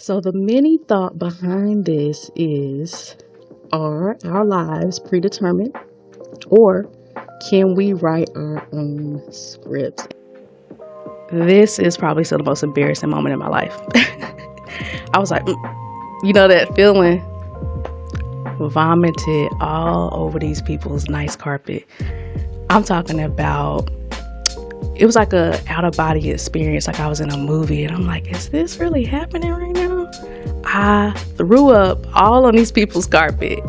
So, the mini thought behind this is, are our lives predetermined, or can we write our own scripts? This is probably still the most embarrassing moment in my life. I was like, you know, that feeling, vomited all over these people's nice carpet. I'm talking about, it was like a out of body experience, like I was in a movie, and I'm like, is this really happening right now? I threw up all on these people's carpet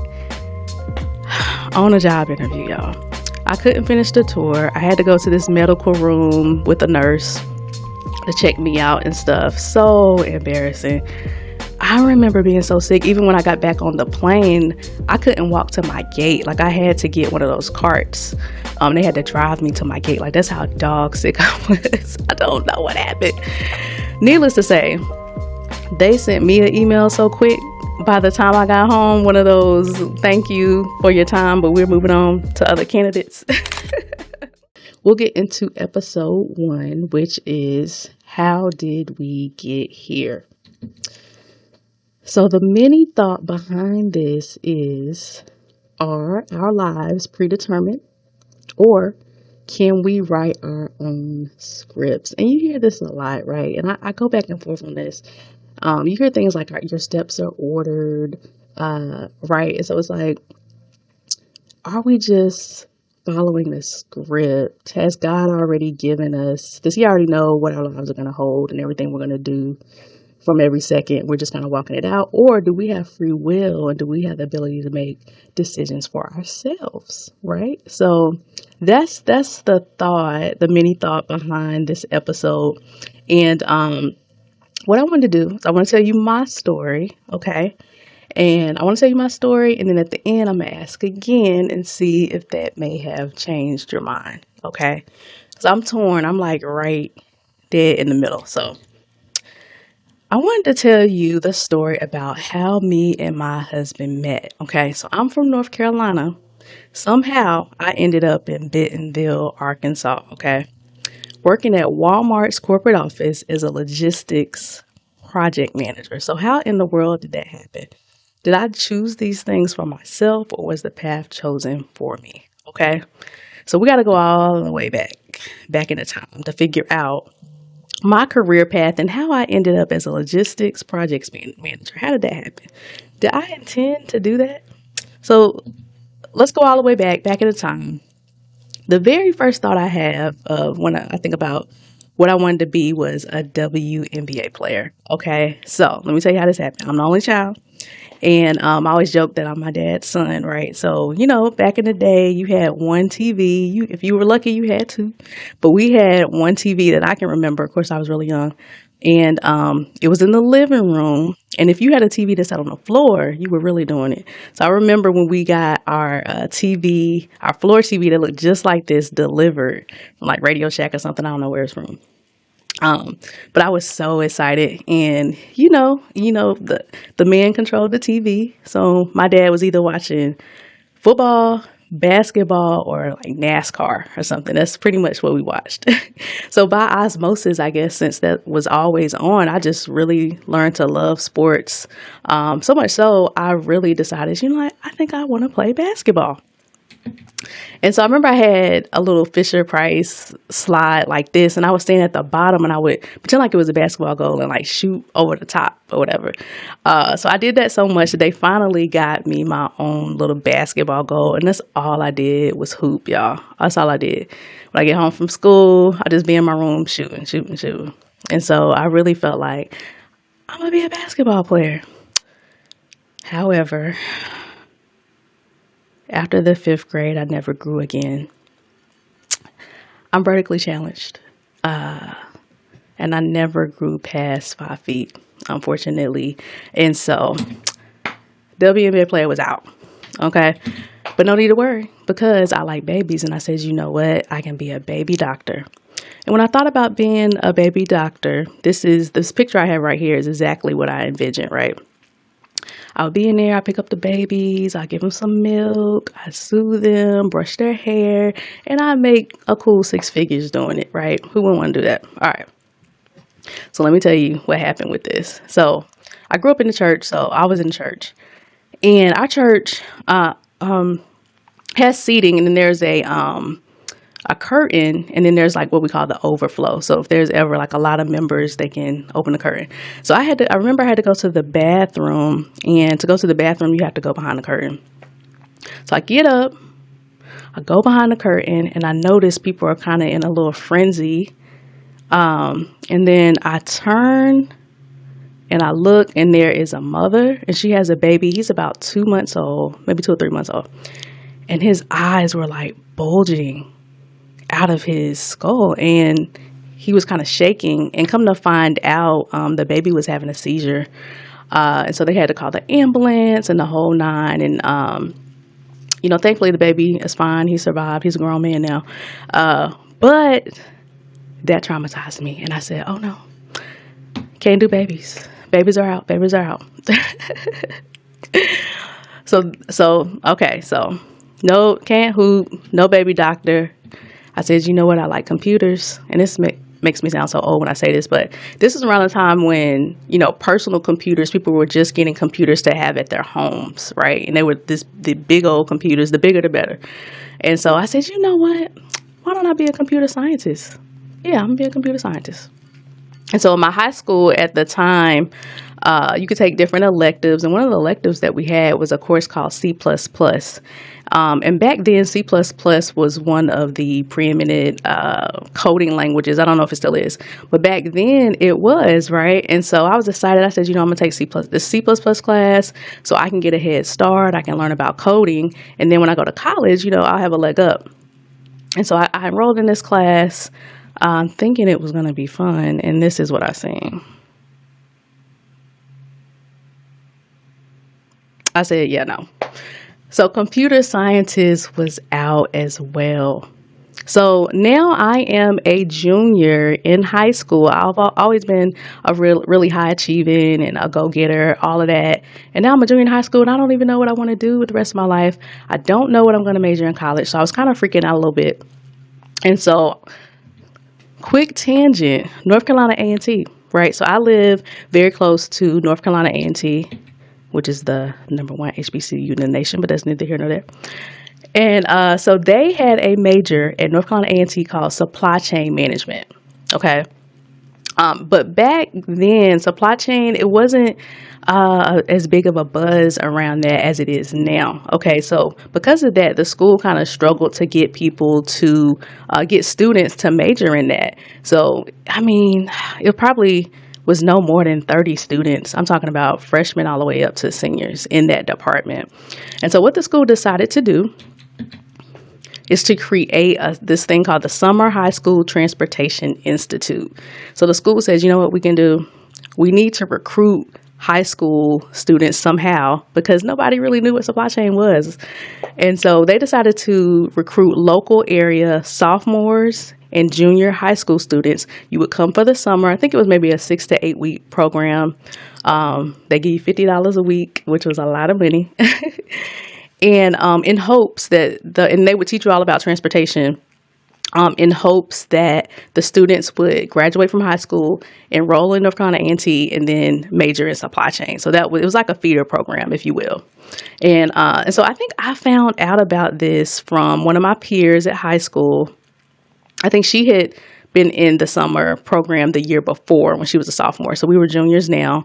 on a job interview, y'all. I couldn't finish the tour. I had to go to this medical room with a nurse to check me out and stuff. So embarrassing. I remember being so sick. Even when I got back on the plane, I couldn't walk to my gate. Like, I had to get one of those carts. They had to drive me to my gate. Like, that's how dog sick I was. I don't know what happened. Needless to say, they sent me an email so quick. By the time I got home, one of those, thank you for your time, but we're moving on to other candidates. We'll get into episode 1, which is, how did we get here? So the mini thought behind this is, are our lives predetermined, or can we write our own scripts? And you hear this a lot, right? And I go back and forth on this. You hear things like your steps are ordered, right? And so it's like, are we just following the script? Has God already given us, does he already know what our lives are going to hold and everything we're going to do from every second? We're just kind of walking it out. Or do we have free will, and do we have the ability to make decisions for ourselves, right? So that's the thought, the mini thought behind this episode. And what I want to do is I want to tell you my story, okay? And I want to tell you my story, and then at the end, I'm going to ask again and see if that may have changed your mind, okay? So I'm torn. I'm like right dead in the middle. So I wanted to tell you the story about how me and my husband met, okay? So I'm from North Carolina. Somehow I ended up in Bentonville, Arkansas, okay? Working at Walmart's corporate office as a logistics project manager. So how in the world did that happen? Did I choose these things for myself, or was the path chosen for me? Okay. So we got to go all the way back in the time to figure out my career path and how I ended up as a logistics projects manager. How did that happen? Did I intend to do that? So let's go all the way back in the time. The very first thought I have of when I think about what I wanted to be was a WNBA player. Okay. So let me tell you how this happened. I'm the only child. And I always joke that I'm my dad's son, right? So, you know, back in the day, you had one TV. If you were lucky, you had two. But we had one TV that I can remember. Of course, I was really young. And it was in the living room. And if you had a TV that sat on the floor, you were really doing it. So I remember when we got our TV, our floor TV that looked just like this, delivered from like Radio Shack or something. I don't know where it's from. But I was so excited, and the man controlled the TV. So my dad was either watching football, basketball, or like NASCAR or something. That's pretty much what we watched. So by osmosis, I guess, since that was always on, I just really learned to love sports. So much so, I really decided, I think I want to play basketball. And so I remember I had a little Fisher Price slide like this, and I was standing at the bottom, and I would pretend like it was a basketball goal and like shoot over the top or whatever. So I did that so much that they finally got me my own little basketball goal, and that's all I did was hoop, y'all. That's all I did. When I get home from school, I just be in my room shooting. And so I really felt like I'm gonna be a basketball player. However, after the 5th grade, I never grew again. I'm vertically challenged, and I never grew past 5 feet, unfortunately. And so, WNBA player was out, okay? But no need to worry, because I like babies, and I said, you know what? I can be a baby doctor. And when I thought about being a baby doctor, this picture I have right here is exactly what I envisioned, right? I would be in there, I pick up the babies, I give them some milk, I soothe them, brush their hair, and I make a cool 6 figures doing it, right? Who wouldn't want to do that? All right. So let me tell you what happened with this. So I grew up in the church, so I was in church. And our church has seating, and then there's a curtain, and then there's like what we call the overflow. So if there's ever like a lot of members, they can open the curtain. So I remember I had to go to the bathroom, and to go to the bathroom, you have to go behind the curtain. So I get up, I go behind the curtain, and I notice people are kind of in a little frenzy. And then I turn and I look, and there is a mother, and she has a baby. He's about 2 months old, maybe 2 or 3 months old. And his eyes were like bulging out of his skull, and he was kind of shaking. And come to find out, the baby was having a seizure. And so they had to call the ambulance and the whole nine. And, thankfully the baby is fine. He survived. He's a grown man now. But that traumatized me. And I said, oh no, can't do babies. Babies are out. Babies are out. Okay. So no, can't hoop, no baby doctor. I said, you know what? I like computers. And this makes me sound so old when I say this, but this is around the time when, personal computers, people were just getting computers to have at their homes, right? And they were the big old computers, the bigger the better. And so I said, you know what? Why don't I be a computer scientist? Yeah, I'm going to be a computer scientist. And so in my high school at the time, you could take different electives. And one of the electives that we had was a course called C++. And back then, C++ was one of the preeminent coding languages. I don't know if it still is. But back then, it was, right? And so I was excited. I said, I'm going to take this C++ class so I can get a head start. I can learn about coding. And then when I go to college, I'll have a leg up. And so I enrolled in this class thinking it was going to be fun. And this is what I seen. I said, yeah, no. So computer scientist was out as well. So now I am a junior in high school. I've always been a really high achieving and a go-getter, all of that. And now I'm a junior in high school, and I don't even know what I want to do with the rest of my life. I don't know what I'm going to major in college. So I was kind of freaking out a little bit. And so, quick tangent, North Carolina A&T, right? So I live very close to North Carolina A&T, which is the number one HBCU in the nation, but that's neither here nor there. And so they had a major at North Carolina A&T called supply chain management. Okay. But back then, supply chain, it wasn't as big of a buzz around that as it is now. Okay. So because of that, the school kind of struggled to get people to get students to major in that. So, I mean, it probably was no more than 30 students. I'm talking about freshmen all the way up to seniors in that department. And so what the school decided to do is to create this thing called the Summer High School Transportation Institute. So the school says, you know what we can do? We need to recruit high school students somehow because nobody really knew what supply chain was. And so they decided to recruit local area sophomores and junior high school students. You would come for the summer. I think it was maybe a 6 to 8 week program. They give you $50 a week, which was a lot of money. And in hopes that and they would teach you all about transportation. In hopes that the students would graduate from high school, enroll in North Carolina A&T, and then major in supply chain. So it was like a feeder program, if you will. And so I think I found out about this from one of my peers at high school. I think she had been in the summer program the year before when she was a sophomore. So we were juniors now.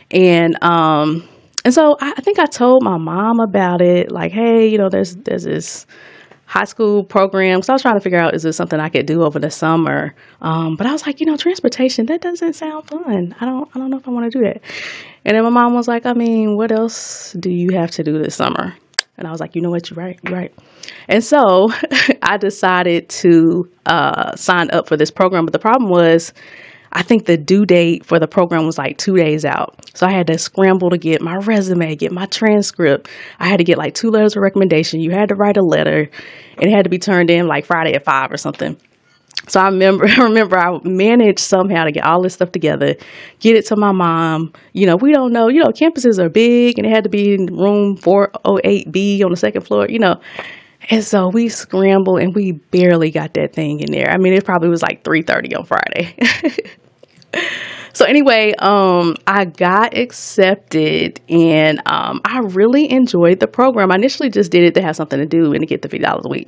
And so I think I told my mom about it, like, hey, there's this high school program. So I was trying to figure out, is this something I could do over the summer? But I was like, transportation, that doesn't sound fun. I don't know if I want to do that. And then my mom was like, I mean, what else do you have to do this summer? And I was like, you know what, you're right. And so I decided to sign up for this program. But the problem was, I think the due date for the program was like 2 days out. So I had to scramble to get my resume, get my transcript. I had to get like 2 letters of recommendation. You had to write a letter, and it had to be turned in like Friday at 5 or something. So I remember I managed somehow to get all this stuff together, get it to my mom. We don't know, campuses are big, and it had to be in room 408B on the second floor, And so we scrambled, and we barely got that thing in there. I mean, it probably was like 3:30 on Friday. So anyway, I got accepted, and I really enjoyed the program. I initially just did it to have something to do and to get the $50 a week,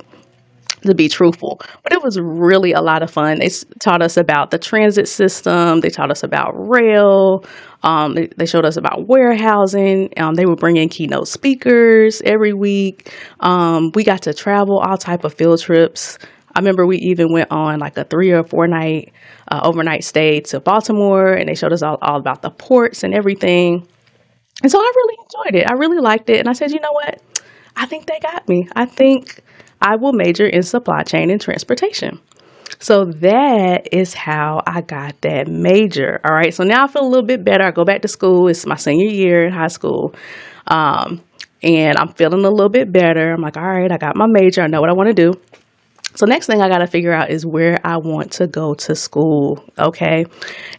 to be truthful. But it was really a lot of fun. They taught us about the transit system. They taught us about rail. They showed us about warehousing. They would bring in keynote speakers every week. We got to travel all type of field trips. I remember we even went on like a 3 or 4 night overnight stay to Baltimore, and they showed us all about the ports and everything. And so I really enjoyed it. I really liked it. And I said, you know what? I think they got me. I think I will major in supply chain and transportation. So that is how I got that major. All right. So now I feel a little bit better. I go back to school. It's my senior year in high school. And I'm feeling a little bit better. I'm like, all right, I got my major. I know what I want to do. So next thing I got to figure out is where I want to go to school. Okay.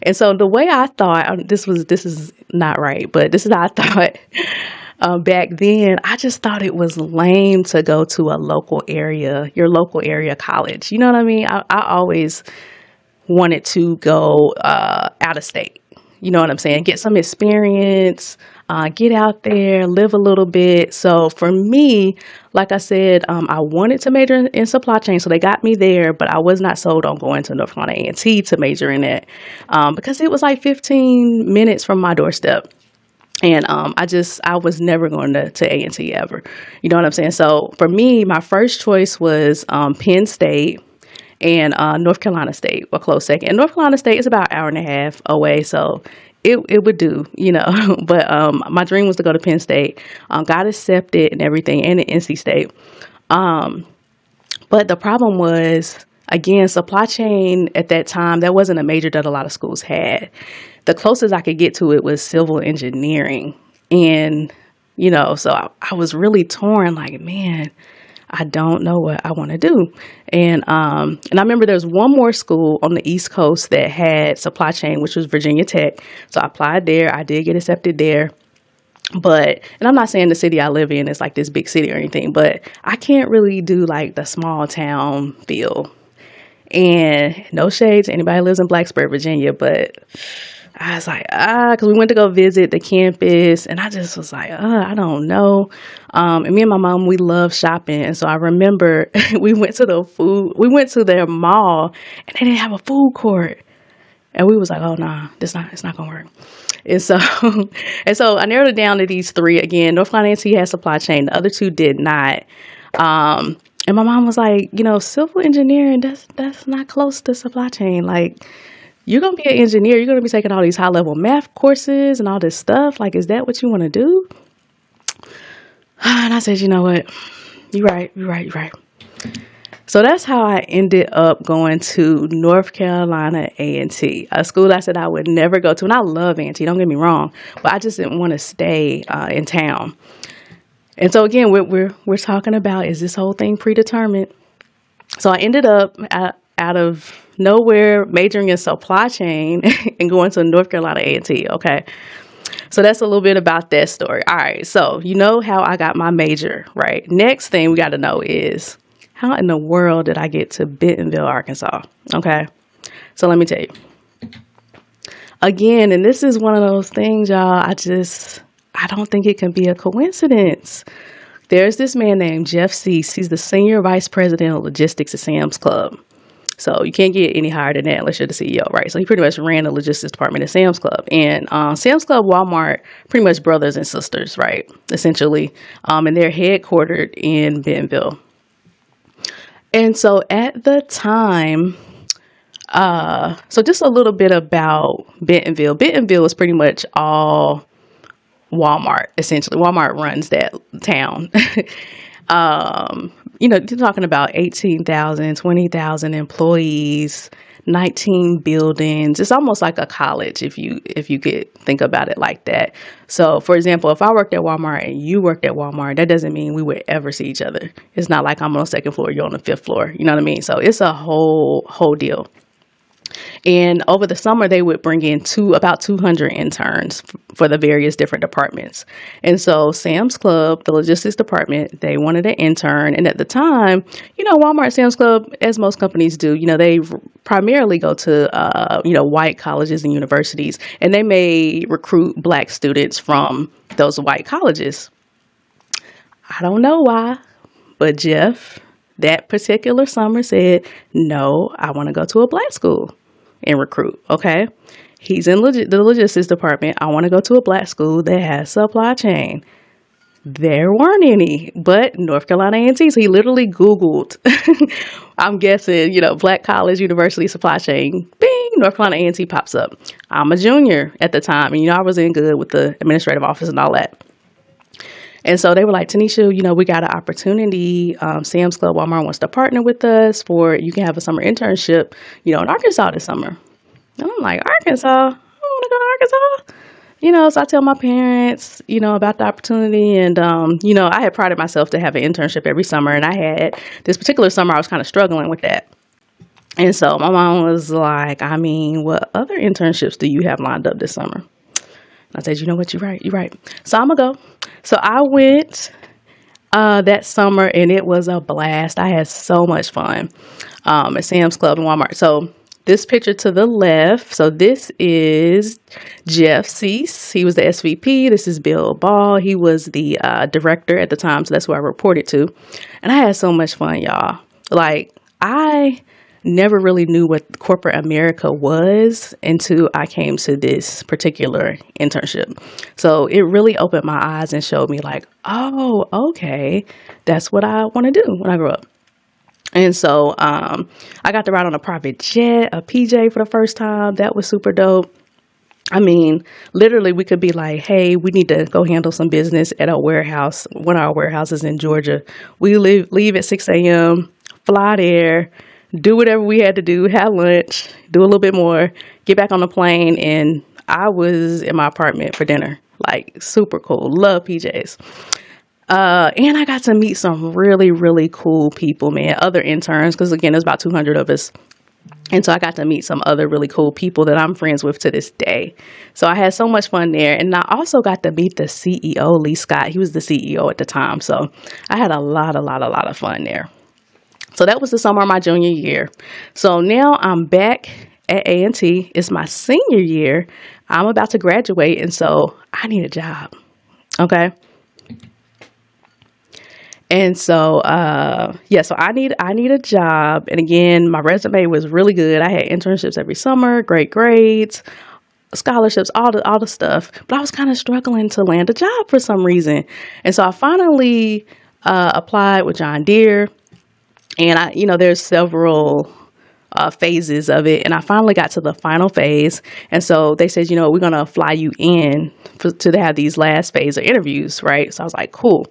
And so the way I thought, this is not right, but this is how I thought back then. I just thought it was lame to go to your local area college. You know what I mean? I always wanted to go out of state. You know what I'm saying? Get some experience, get out there, live a little bit. So for me, like I said, I wanted to major in supply chain, so they got me there, but I was not sold on going to North Carolina A&T to major in it because it was like 15 minutes from my doorstep. And I was never going to A&T ever. You know what I'm saying? So for me, my first choice was Penn State and North Carolina State, a close second. And North Carolina State is about an hour and a half away, so it would do, you know. But my dream was to go to Penn State. Got accepted and everything, and at NC State. But the problem was, again, supply chain at that time, that wasn't a major that a lot of schools had. The closest I could get to it was civil engineering. And, you know, so I was really torn, like, man, I don't know what I want to do. And I remember there was one more school on the East Coast that had supply chain, which was Virginia Tech. So I applied there. I did get accepted there. But, and I'm not saying the city I live in is like this big city or anything, but I can't really do like the small town feel. And no shade to anybody who lives in Blacksburg, Virginia, but I was like, because we went to go visit the campus, and I just was like, I don't know. And me and my mom, we love shopping. And so I remember we went to their mall, and they didn't have a food court. And we was like, oh, nah, it's not going to work. And so, I narrowed it down to these 3. Again, North Carolina A&T had supply chain. The other 2 did not. And my mom was like, you know, civil engineering, that's not close to supply chain. Like, you're going to be an engineer. You're going to be taking all these high-level math courses and all this stuff. Like, is that what you want to do? And I said, you know what? You're right. So that's how I ended up going to North Carolina A&T, a school I said I would never go to. And I love A&T, don't get me wrong, but I just didn't want to stay in town. And so again, we're talking about, is this whole thing predetermined? So I ended up out of nowhere majoring in supply chain and going to North Carolina A&T. Okay. So that's a little bit about that story. All right. So you know how I got my major, right? Next thing we got to know is, how in the world did I get to Bentonville, Arkansas? Okay. So let me tell you. Again, and this is one of those things, y'all, I don't think it can be a coincidence. There's this man named Jeff Cease. He's the senior vice president of logistics at Sam's Club. So you can't get any higher than that unless you're the CEO, right? So he pretty much ran the logistics department at Sam's Club. And Sam's Club, Walmart, pretty much brothers and sisters, right? Essentially. And they're headquartered in Bentonville. And so at the time, so just a little bit about Bentonville. Bentonville is pretty much all Walmart, essentially. Walmart runs that town. You know, you're talking about 18,000, 20,000 employees, 19 buildings. It's almost like a college if you could think about it like that. So, for example, if I worked at Walmart and you worked at Walmart, that doesn't mean we would ever see each other. It's not like I'm on the second floor, you're on the fifth floor. You know what I mean? So it's a whole deal. And over the summer, they would bring in about 200 interns for the various different departments. And so Sam's Club, the logistics department, they wanted an intern. And at the time, Walmart, Sam's Club, as most companies do, they primarily go to, white colleges and universities. And they may recruit black students from those white colleges. I don't know why, but Jeff, that particular summer, said, no, I want to go to a black school and recruit. Okay. He's in the logistics department. I want to go to a black school that has supply chain. There weren't any, but North Carolina A&T. So he literally Googled, I'm guessing, black college, university, supply chain. Bing, North Carolina A&T pops up. I'm a junior at the time. And, I was in good with the administrative office and all that. And so they were like, Tanisha, we got an opportunity. Sam's Club Walmart wants to partner with us you can have a summer internship, in Arkansas this summer. And I'm like, Arkansas? I want to go to Arkansas? So I tell my parents, about the opportunity. And, I had prided myself to have an internship every summer. And I had this particular summer, I was kind of struggling with that. And so my mom was like, what other internships do you have lined up this summer? I said, you know what, you're right. So I'm going to go. So I went that summer, and it was a blast. I had so much fun at Sam's Club and Walmart. So this picture to the left, so this is Jeff Cease. He was the SVP. This is Bill Ball. He was the director at the time, so that's who I reported to. And I had so much fun, y'all. Like, I never really knew what corporate America was until I came to this particular internship. So it really opened my eyes and showed me like, oh, okay, that's what I want to do when I grow up. And so I got to ride on a private jet, a PJ for the first time. That was super dope. Literally we could be like, hey, we need to go handle some business at a warehouse, one of our warehouses in Georgia. We leave at 6 a.m., fly there, do whatever we had to do, have lunch, do a little bit more, get back on the plane, and I was in my apartment for dinner. Like, super cool. Love PJs. And I got to meet some really, really cool people, man. Other interns, because again, there's about 200 of us. And so I got to meet some other really cool people that I'm friends with to this day. So I had so much fun there. And I also got to meet the CEO, Lee Scott. He was the CEO at the time. So I had a lot of fun there. So that was the summer of my junior year. So now I'm back at A&T. It's my senior year. I'm about to graduate, and so I need a job. Okay. And so, so I need a job. And again, my resume was really good. I had internships every summer, great grades, scholarships, all the stuff. But I was kind of struggling to land a job for some reason. And so I finally applied with John Deere. And there's several phases of it. And I finally got to the final phase. And so they said, we're going to fly you in to have these last phase of interviews, right? So I was like, cool.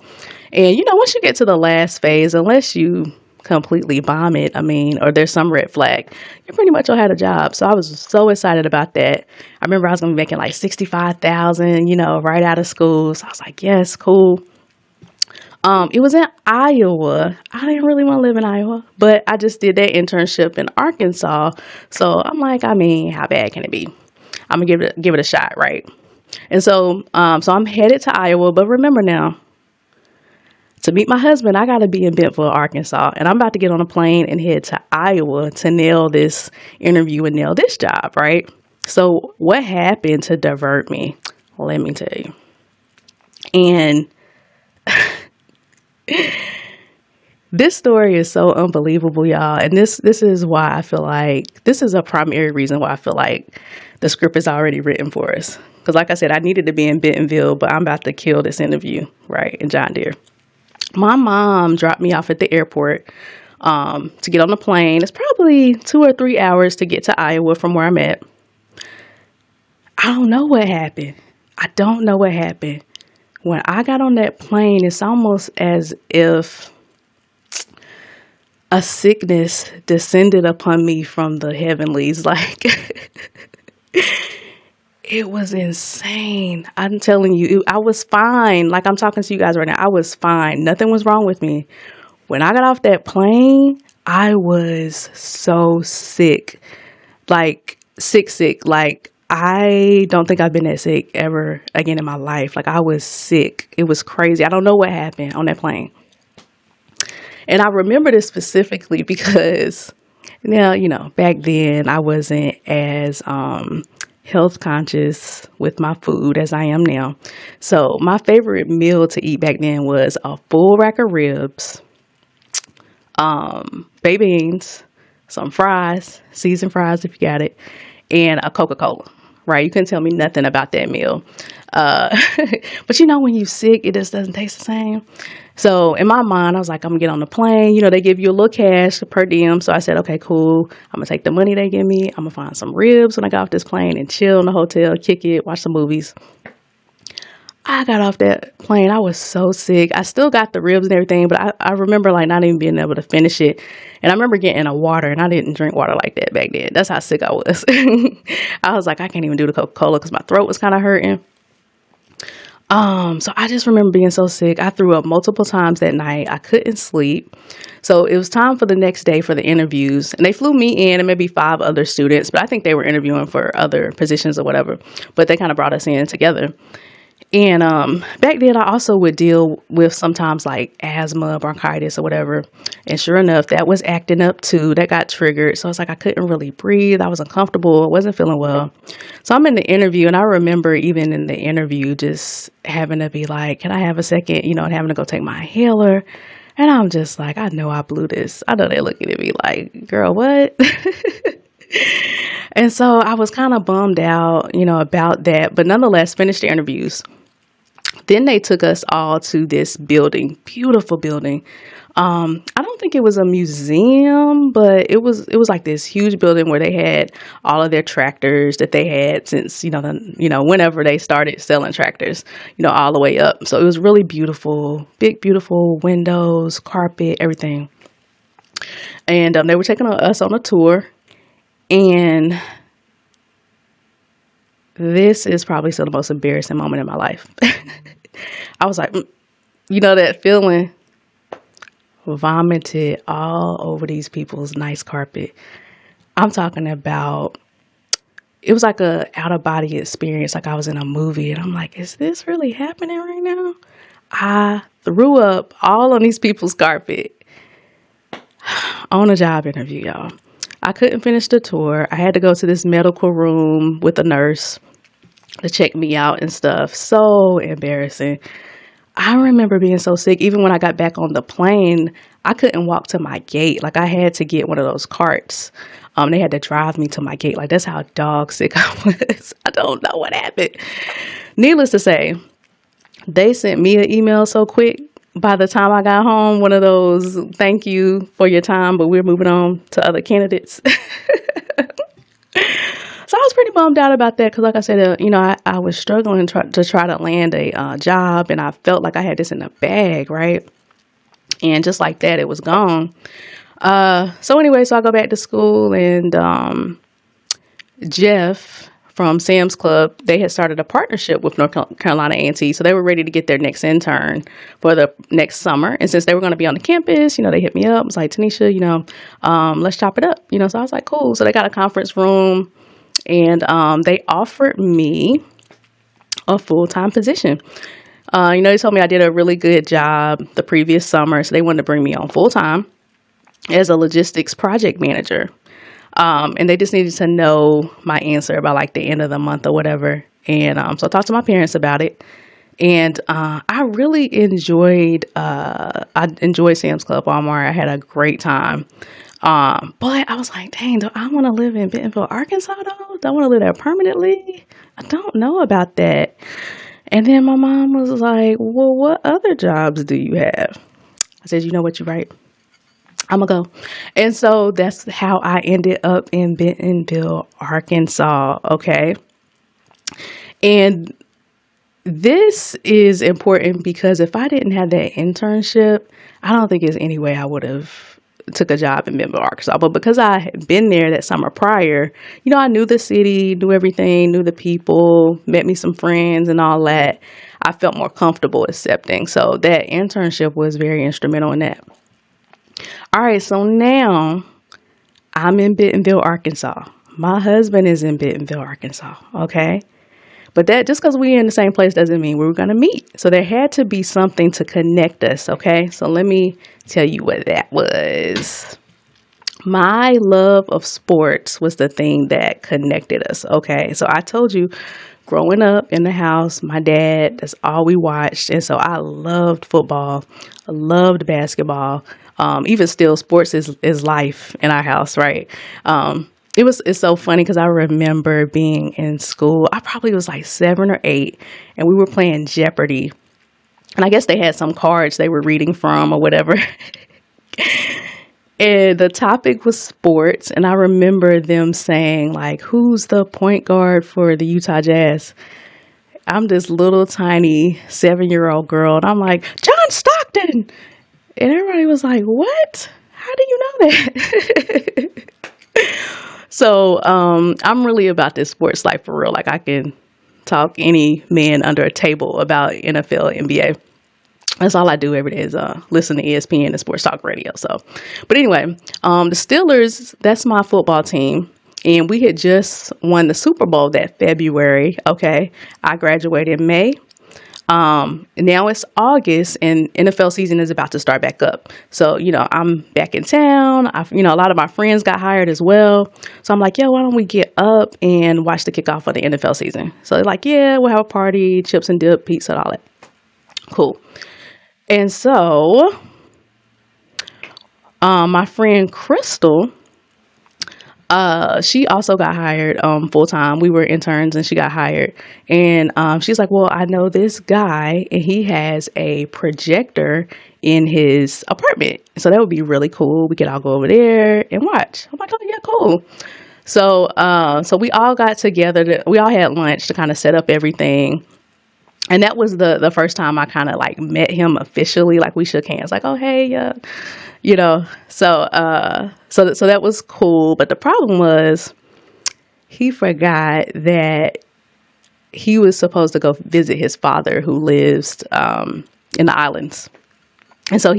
And, once you get to the last phase, unless you completely bomb it, or there's some red flag, you pretty much will have a job. So I was so excited about that. I remember I was going to be making like $65,000, right out of school. So I was like, yes, cool. It was in Iowa. I didn't really want to live in Iowa, but I just did that internship in Arkansas. So I'm like, how bad can it be? I'm gonna give it a shot, right? And so I'm headed to Iowa. But remember now, to meet my husband, I got to be in Bentonville, Arkansas, and I'm about to get on a plane and head to Iowa to nail this interview and nail this job, right? So what happened to divert me? Let me tell you. And this story is so unbelievable, y'all. And this is why I feel like this is a primary reason why I feel like the script is already written for us. Because like I said, I needed to be in Bentonville, but I'm about to kill this interview, right, in John Deere. My mom dropped me off at the airport to get on the plane. It's probably 2 or 3 hours to get to Iowa from where I'm at. I don't know what happened. When I got on that plane, it's almost as if a sickness descended upon me from the heavenlies. Like, it was insane. I'm telling you, I was fine. Like, I'm talking to you guys right now. I was fine. Nothing was wrong with me. When I got off that plane, I was so sick. like sick. Like I don't think I've been that sick ever again in my life. Like I was sick. It was crazy. I don't know what happened on that plane. And I remember this specifically because now, back then I wasn't as health conscious with my food as I am now. So my favorite meal to eat back then was a full rack of ribs, baked beans, some fries, seasoned fries if you got it, and a Coca-Cola. Right? You couldn't tell me nothing about that meal. Uh, but when you sick, it just doesn't taste the same. So in my mind, I was like, I'm gonna get on the plane. They give you a little cash per diem. So I said, okay, cool. I'm gonna take the money they give me. I'm gonna find some ribs when I got off this plane and chill in the hotel, kick it, watch some movies. I got off that plane. I was so sick. I still got the ribs and everything, but I remember like not even being able to finish it. And I remember getting a water, and I didn't drink water like that back then. That's how sick I was. I was like, I can't even do the Coca-Cola because my throat was kind of hurting. So I just remember being so sick. I threw up multiple times that night. I couldn't sleep. So it was time for the next day for the interviews. And they flew me in and maybe 5 other students, but I think they were interviewing for other positions or whatever. But they kind of brought us in together. And back then, I also would deal with sometimes like asthma, bronchitis, or whatever. And sure enough, that was acting up too. That got triggered. So it's like I couldn't really breathe. I was uncomfortable. I wasn't feeling well. So I'm in the interview, and I remember even in the interview just having to be like, can I have a second? And having to go take my inhaler. And I'm just like, I know I blew this. I know they're looking at me like, girl, what? And so I was kind of bummed out, about that. But nonetheless, finished the interviews. Then they took us all to this building, beautiful building. I don't think it was a museum, but it was like this huge building where they had all of their tractors that they had since, whenever they started selling tractors, all the way up. So it was really beautiful, big, beautiful windows, carpet, everything. And they were taking us on a tour. And this is probably still the most embarrassing moment in my life. I was like, that feeling, vomited all over these people's nice carpet. I'm talking about, it was like a out of body experience. Like I was in a movie, and I'm like, is this really happening right now? I threw up all on these people's carpet on a job interview, y'all. I couldn't finish the tour. I had to go to this medical room with a nurse to check me out and stuff. So embarrassing. I remember being so sick. Even when I got back on the plane, I couldn't walk to my gate. Like I had to get one of those carts. They had to drive me to my gate. Like that's how dog sick I was. I don't know what happened. Needless to say, they sent me an email so quick. By the time I got home, one of those, thank you for your time, but we're moving on to other candidates. So I was pretty bummed out about that because, like I said, I was struggling to try to land a job, and I felt like I had this in the bag, right? And just like that, it was gone. So anyway, so I go back to school, and Jeff from Sam's Club, they had started a partnership with North Carolina A&T, so they were ready to get their next intern for the next summer. And since they were going to be on the campus, they hit me up. I was like, Tanisha, let's chop it up. So I was like, cool. So they got a conference room, and they offered me a full-time position. They told me I did a really good job the previous summer, so they wanted to bring me on full-time as a logistics project manager. And they just needed to know my answer by like the end of the month or whatever. And so I talked to my parents about it. And I really enjoyed Sam's Club Walmart. I had a great time. But I was like, dang, do I want to live in Bentonville, Arkansas though? Do I want to live there permanently? I don't know about that. And then my mom was like, well, what other jobs do you have? I said, you know what, you're right. I'm going to go. And so that's how I ended up in Bentonville, Arkansas. Okay. And this is important because if I didn't have that internship, I don't think there's any way I would have took a job in Bentonville, Arkansas. But because I had been there that summer prior, I knew the city, knew everything, knew the people, met me some friends and all that. I felt more comfortable accepting. So that internship was very instrumental in that. All right, so now I'm in Bentonville, Arkansas. My husband is in Bentonville, Arkansas. Okay. But that just because we're in the same place doesn't mean we were going to meet. So there had to be something to connect us. Okay. So let me tell you what that was. My love of sports was the thing that connected us. Okay. So I told you, growing up in the house, my dad, that's all we watched. And so I loved football. I loved basketball. Even still, sports is life in our house, right? It's so funny because I remember being in school. I probably was like 7 or 8, and we were playing Jeopardy. And I guess they had some cards they were reading from or whatever. And the topic was sports. And I remember them saying, like, who's the point guard for the Utah Jazz? I'm this little tiny 7-year-old girl. And I'm like, John Stockton. And everybody was like, what? How do you know that? So I'm really about this sports life for real. Like, I can talk any man under a table about NFL, NBA. That's all I do every day is listen to ESPN and sports talk radio. So, but anyway, the Steelers, that's my football team. And we had just won the Super Bowl that February. Okay. I graduated in May. Now it's August and NFL season is about to start back up. So, I'm back in town. A lot of my friends got hired as well. So I'm like, why don't we get up and watch the kickoff of the NFL season? So they're like, yeah, we'll have a party, chips and dip, pizza, and all that. Cool. And so, my friend Crystal, she also got hired full time. We were interns and she got hired. And she's like, well, I know this guy and he has a projector in his apartment. So that would be really cool. We could all go over there and watch. I'm like, oh, yeah, cool. So we all got together. We all had lunch to kind of set up everything. And that was the first time I kind of like met him officially. Like we shook hands, like, oh, hey, So that was cool. But the problem was he forgot that he was supposed to go visit his father who lives in the islands. And so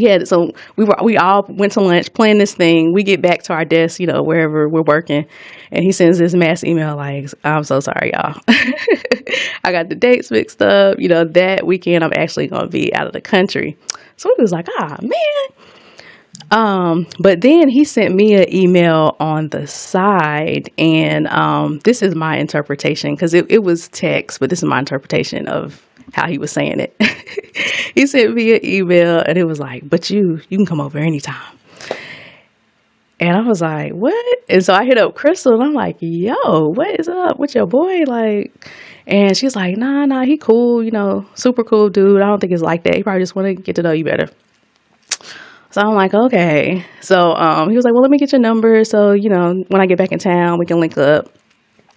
we all went to lunch playing this thing. We get back to our desk, wherever we're working. And he sends this mass email like, I'm so sorry, y'all. I got the dates mixed up. That weekend I'm actually going to be out of the country. So he was like, man. But then he sent me an email on the side. And this is my interpretation because it was text, but this is my interpretation of how he was saying it. He sent me an email and it was like, but you can come over anytime. And I was like, what? And so I hit up Crystal and I'm like, yo, what is up with your boy? Like, and she's like, nah, he cool, super cool dude. I don't think it's like that. He probably just want to get to know you better. So I'm like, okay. So he was like, well, let me get your number. So, when I get back in town, we can link up.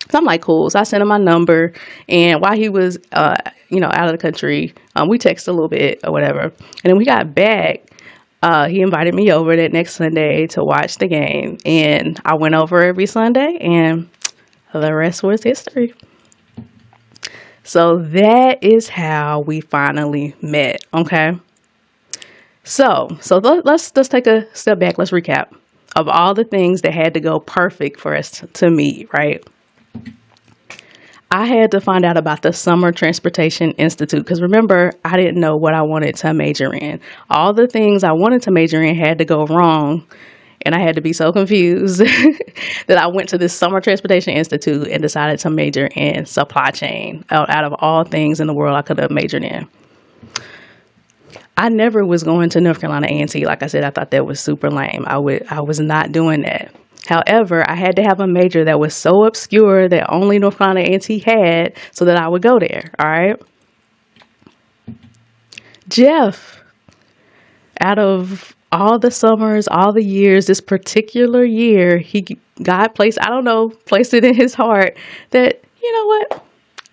So I'm like, cool. So I sent him my number. And while he was, out of the country, we texted a little bit or whatever. And then we got back. He invited me over that next Sunday to watch the game. And I went over every Sunday. And the rest was history. So that is how we finally met. Okay. So let's take a step back. Let's recap of all the things that had to go perfect for us to meet, right? I had to find out about the Summer Transportation Institute because remember, I didn't know what I wanted to major in. All the things I wanted to major in had to go wrong, and I had to be so confused that I went to this Summer Transportation Institute and decided to major in supply chain. Out of all things in the world I could have majored in. I never was going to North Carolina A&T. Like I said, I thought that was super lame. I was not doing that. However, I had to have a major that was so obscure that only North Carolina A&T had so that I would go there. All right. Jeff, out of all the summers, all the years, this particular year, God placed it in his heart that, you know what?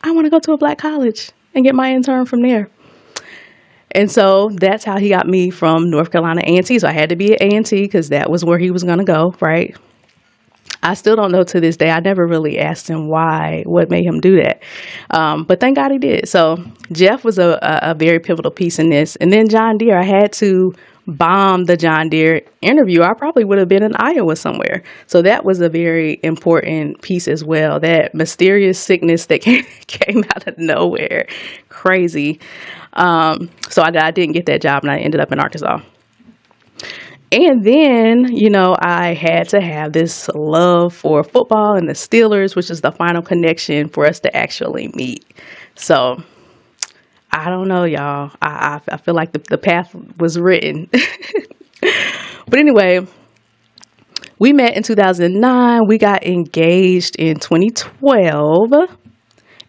I want to go to a black college and get my intern from there. And so that's how he got me from North Carolina A&T. So I had to be at A&T because that was where he was going to go, right? I still don't know to this day. I never really asked him what made him do that. But thank God he did. So Jeff was a very pivotal piece in this. And then John Deere, I had to bombed the John Deere interview, I probably would have been in Iowa somewhere. So that was a very important piece as well. That mysterious sickness that came out of nowhere. Crazy. So I didn't get that job and I ended up in Arkansas. And then, I had to have this love for football and the Steelers, which is the final connection for us to actually meet. So I don't know, y'all. I feel like the path was written. But anyway, we met in 2009. We got engaged in 2012.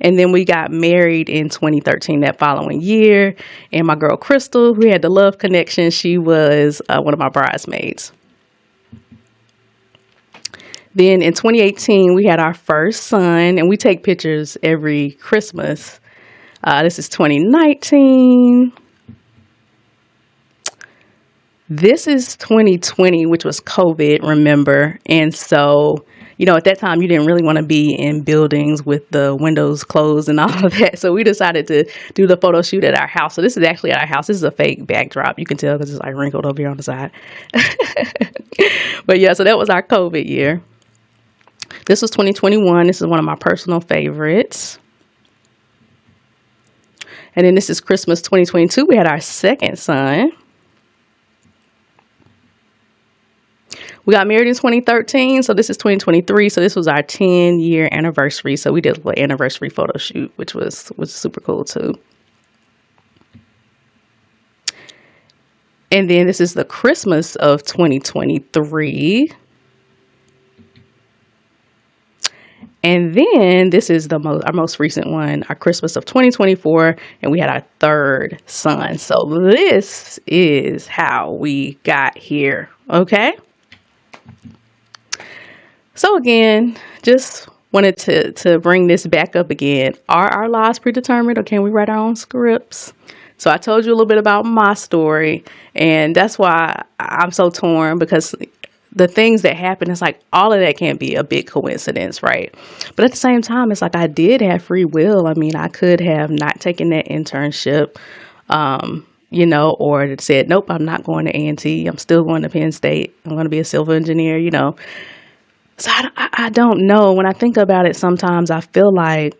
And then we got married in 2013, that following year. And my girl, Crystal, who had the love connection, she was one of my bridesmaids. Then in 2018, we had our first son, and we take pictures every Christmas. This is 2019. This is 2020, which was COVID, remember? And so, at that time, you didn't really want to be in buildings with the windows closed and all of that. So we decided to do the photo shoot at our house. So this is actually at our house. This is a fake backdrop. You can tell because it's like wrinkled over here on the side. But yeah, so that was our COVID year. This was 2021. This is one of my personal favorites. And then this is Christmas 2022. We had our second son. We got married in 2013, so this is 2023. So this was our 10-year anniversary. So we did a little anniversary photo shoot, which was super cool too. And then this is the Christmas of 2023. And then this is our most recent one, our Christmas of 2024, and we had our third son. So this is how we got here, okay? So again, just wanted to bring this back up again. Are our lives predetermined, or can we write our own scripts? So I told you a little bit about my story, and that's why I'm so torn, because the things that happen, it's like all of that can't be a big coincidence, right? But at the same time, it's like I did have free will. I mean, I could have not taken that internship, or said, nope, I'm not going to A&T. I'm still going to Penn State. I'm going to be a civil engineer, So I don't know. When I think about it, sometimes I feel like,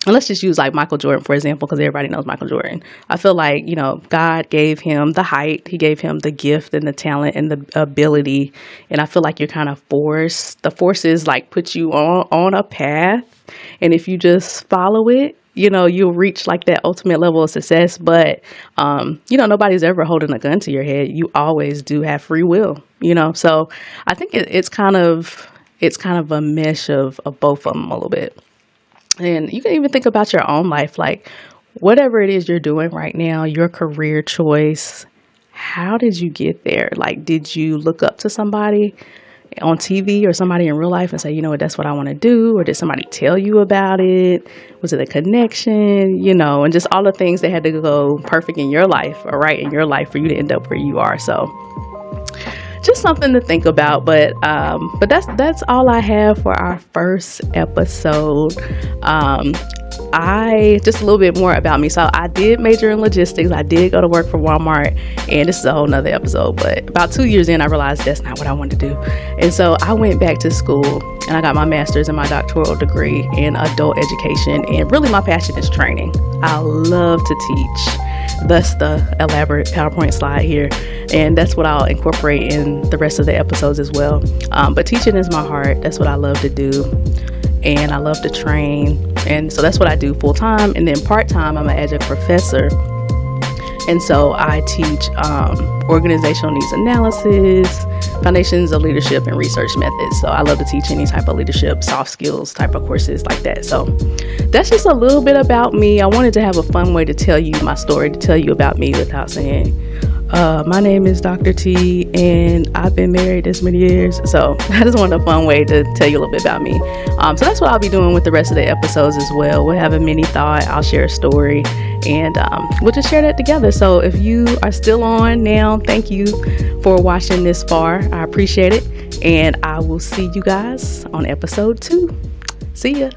and let's just use like Michael Jordan, for example, because everybody knows Michael Jordan. I feel like, God gave him the height. He gave him the gift and the talent and the ability. And I feel like you're kind of forced. The forces like put you on a path. And if you just follow it, you'll reach like that ultimate level of success. But, nobody's ever holding a gun to your head. You always do have free will, So I think it's kind of a mesh of both of them a little bit. And you can even think about your own life, like whatever it is you're doing right now, your career choice, how did you get there? Like, did you look up to somebody on TV or somebody in real life and say, that's what I want to do? Or did somebody tell you about it? Was it a connection? And just all the things that had to go perfect in your life or right in your life for you to end up where you are. So just something to think about, but that's all I have for our first episode. Just a little bit more about me. So I did major in logistics. I did go to work for Walmart, and this is a whole nother episode, but about 2 years in, I realized that's not what I wanted to do. And so I went back to school and I got my master's and my doctoral degree in adult education. And really my passion is training. I love to teach. Thus the elaborate PowerPoint slide here. And that's what I'll incorporate in the rest of the episodes as well. But teaching is my heart. That's what I love to do. And I love to train. And so that's what I do full time. And then part time, I'm an adjunct professor. And so I teach organizational needs analysis, foundations of leadership, and research methods. So I love to teach any type of leadership, soft skills type of courses like that. So that's just a little bit about me. I wanted to have a fun way to tell you my story, to tell you about me without saying, my name is Dr.T and I've been married this many years. So I just wanted a fun way to tell you a little bit about me. So that's what I'll be doing with the rest of the episodes as well. We'll have a mini thought. I'll share a story and we'll just share that together. So if you are still on now, thank you for watching this far. I appreciate it. And I will see you guys on episode 2. See ya.